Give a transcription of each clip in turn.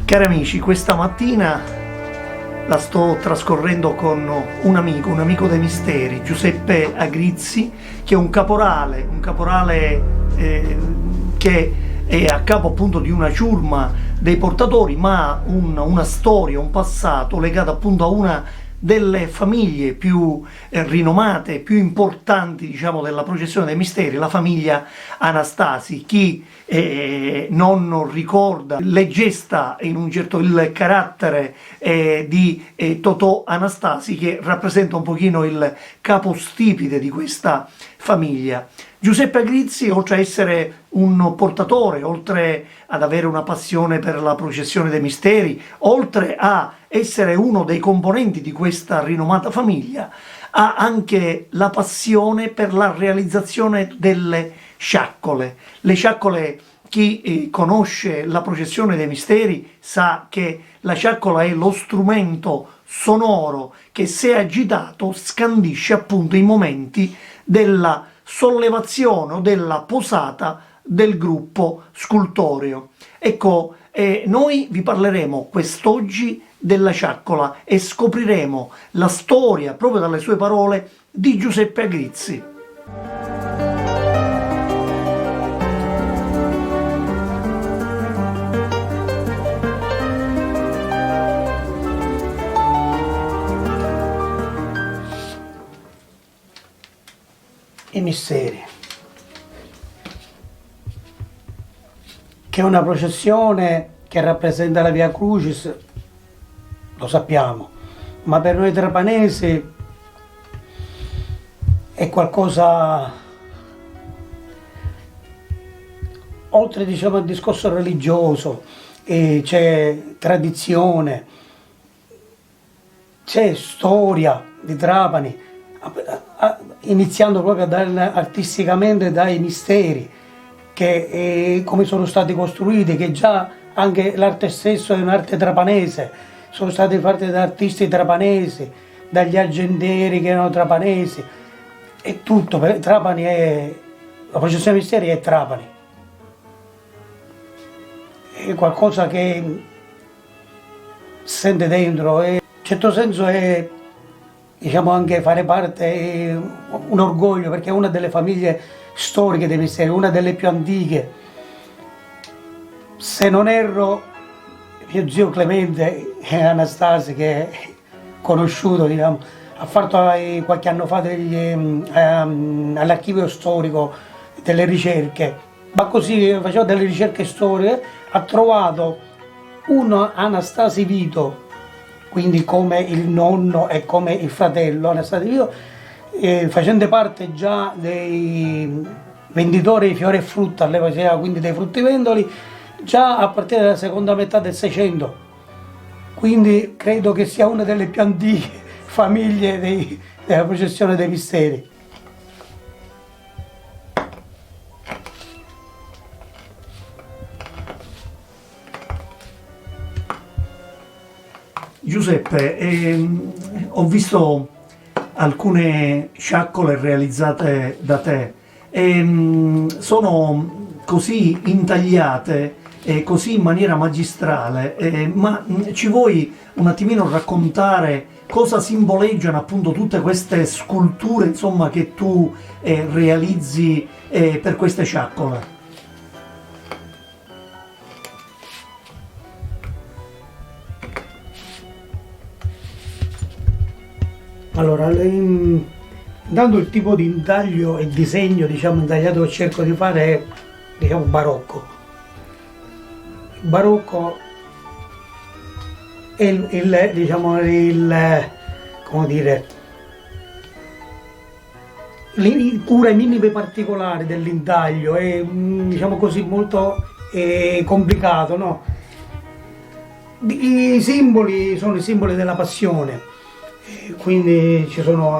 Cari amici, questa mattina la sto trascorrendo con un amico dei misteri, Giuseppe Agrizzi, che è un caporale che è a capo appunto di una ciurma dei portatori, ma ha una storia, un passato legato appunto a una delle famiglie più rinomate, più importanti, diciamo, della processione dei misteri, la famiglia Anastasi. Chi non ricorda le gesta in un certo il carattere di Totò Anastasi, che rappresenta un pochino il capostipite di questa famiglia. Giuseppe Agrizzi, oltre a essere un portatore, oltre ad avere una passione per la processione dei misteri, oltre a essere uno dei componenti di questa rinomata famiglia, ha anche la passione per la realizzazione delle sciaccole. Le sciaccole, chi conosce la processione dei misteri sa che la sciaccola è lo strumento sonoro che, se agitato, scandisce appunto i momenti della sollevazione o della posata del gruppo scultoreo. Ecco, noi vi parleremo quest'oggi della sciaccola e scopriremo la storia, proprio dalle sue parole, di Giuseppe Agrizzi. I misteri, che è una processione che rappresenta la Via Crucis, lo sappiamo, ma per noi trapanesi è qualcosa, oltre, diciamo, al discorso religioso, c'è tradizione, c'è storia di Trapani, iniziando proprio artisticamente dai misteri, che come sono stati costruiti, che già anche l'arte stessa è un'arte trapanese, sono stati fatti da artisti trapanesi, dagli argentieri che erano trapanesi, e tutto. Trapani la processione dei misteri è Trapani, è qualcosa che sente dentro, e in certo senso è, diciamo, anche fare parte, un orgoglio, perché è una delle famiglie storiche dei misteri, una delle più antiche. Se non erro, mio zio Clemente Anastasi, che è conosciuto, diciamo, ha fatto qualche anno fa all'archivio storico delle ricerche, ma così faceva delle ricerche storiche, ha trovato un Anastasi Vito, quindi come il nonno e come il fratello Anastasi Vito, facente parte già dei venditori di fiori e frutta all'epoca, quindi dei fruttivendoli, già a partire dalla seconda metà del Seicento. Quindi credo che sia una delle più antiche famiglie della processione dei misteri. Giuseppe, ho visto alcune sciaccole realizzate da te, sono così intagliate e così in maniera magistrale, ma ci vuoi un attimino raccontare cosa simboleggiano appunto tutte queste sculture, insomma, che tu realizzi per queste sciaccole? Allora, intanto il tipo di intaglio e disegno, diciamo, intagliato che cerco di fare è, diciamo, barocco. Il barocco è come dire, cura i minimi particolari dell'intaglio, è, diciamo così, molto complicato, no? I simboli sono i simboli della passione. Quindi ci sono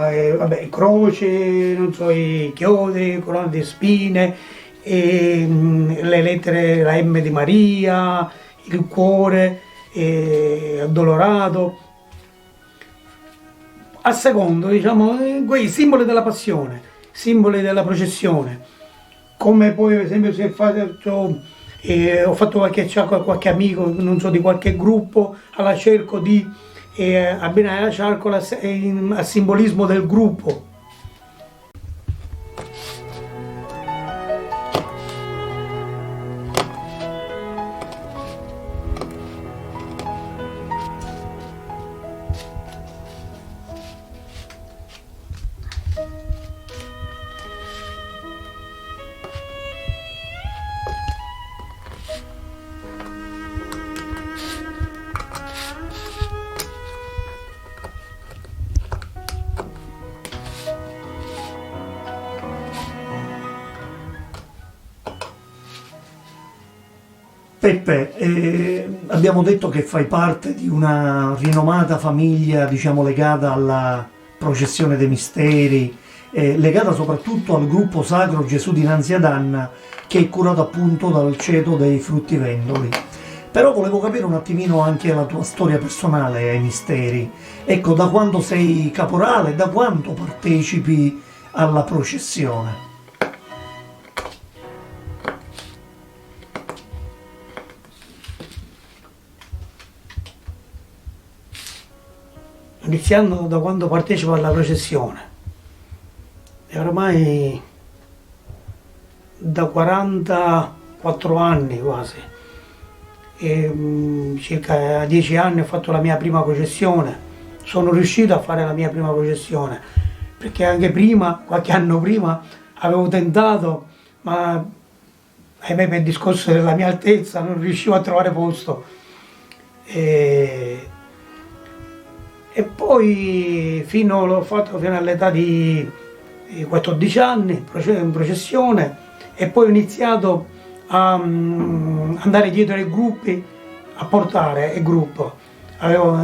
croce, non so, i chiodi, corone di spine, le lettere, la M di Maria, il cuore addolorato, a secondo, diciamo, quei simboli della passione, simboli della processione. Come poi, per esempio, se faccio ho fatto qualche ciaccola, qualche amico, non so, di qualche gruppo, allora cerco di abbinare la ciaccola al simbolismo del gruppo. Peppe, abbiamo detto che fai parte di una rinomata famiglia, diciamo, legata alla processione dei misteri, legata soprattutto al gruppo sacro Gesù dinanzi ad Anna, che è curato appunto dal ceto dei fruttivendoli. Però volevo capire un attimino anche la tua storia personale ai misteri. Ecco, da quando sei caporale, da quanto partecipi alla processione? Iniziando da quando partecipo alla processione, e ormai da 44 anni quasi, circa 10 anni ho fatto la mia prima processione, sono riuscito a fare la mia prima processione, perché anche prima, qualche anno prima, avevo tentato, ma ahimè per il discorso della mia altezza non riuscivo a trovare posto. E poi l'ho fatto fino all'età di 14 anni in processione, e poi ho iniziato a andare dietro ai gruppi, a portare il gruppo. Avevo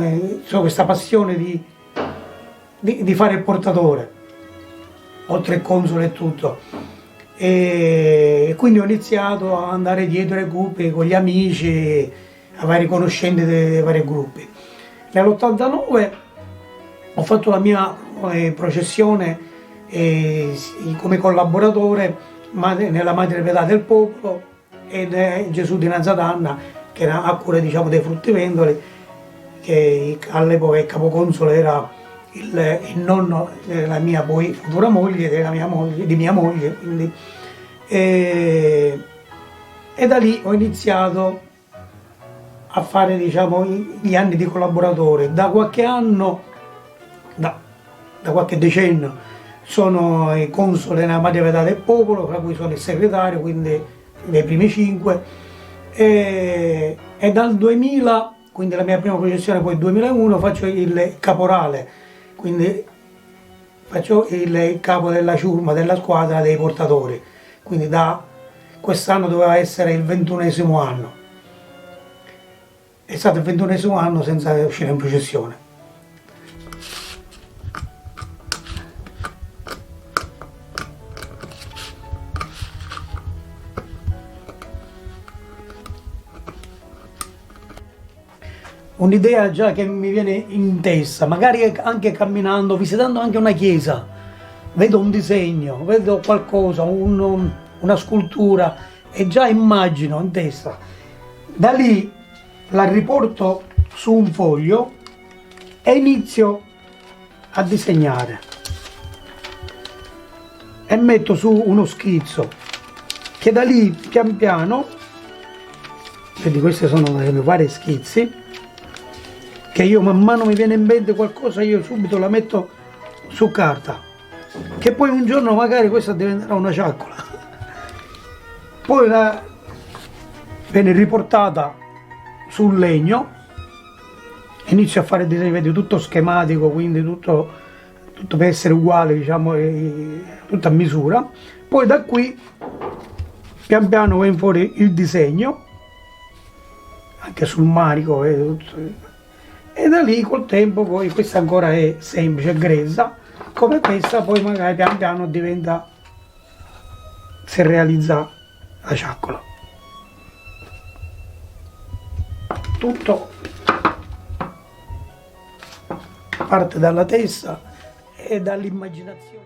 questa passione di fare il portatore, oltre il console e tutto. E quindi ho iniziato a andare dietro ai gruppi con gli amici, a vari conoscenti dei vari gruppi. Nell'89 ho fatto la mia processione come collaboratore nella Madre Pietà del Popolo e Gesù dinanzi ad Anna, che era a cura, diciamo, dei fruttivendoli, che all'epoca il capoconsole era il nonno della mia poi futura moglie, di mia moglie. Quindi, e da lì ho iniziato a fare, diciamo, gli anni di collaboratore. Da qualche anno, da qualche decennio, sono il console nella Madre Pietà del Popolo, fra cui sono il segretario, quindi nei primi 5. E dal 2000, quindi la mia prima processione, poi il 2001, faccio il caporale, quindi faccio il capo della ciurma, della squadra dei portatori. Quindi da quest'anno doveva essere il 21esimo anno. È stato il 21esimo anno senza uscire in processione. Un'idea già che mi viene in testa, magari anche camminando, visitando anche una chiesa, vedo un disegno, vedo qualcosa, una scultura, e già immagino in testa. Da lì la riporto su un foglio e inizio a disegnare e metto su uno schizzo, che da lì pian piano, vedi, questi sono i miei vari schizzi, che io man mano mi viene in mente qualcosa, io subito la metto su carta, che poi un giorno magari questa diventerà una ciaccola. Poi viene riportata sul legno, inizio a fare il disegno, vedi, tutto schematico, quindi tutto per essere uguale, diciamo, tutto a misura. Poi da qui pian piano viene fuori il disegno, anche sul manico, e da lì col tempo poi questa ancora è semplice, grezza, come questa, poi magari pian piano diventa, si realizza la ciaccola. Tutto parte dalla testa e dall'immaginazione.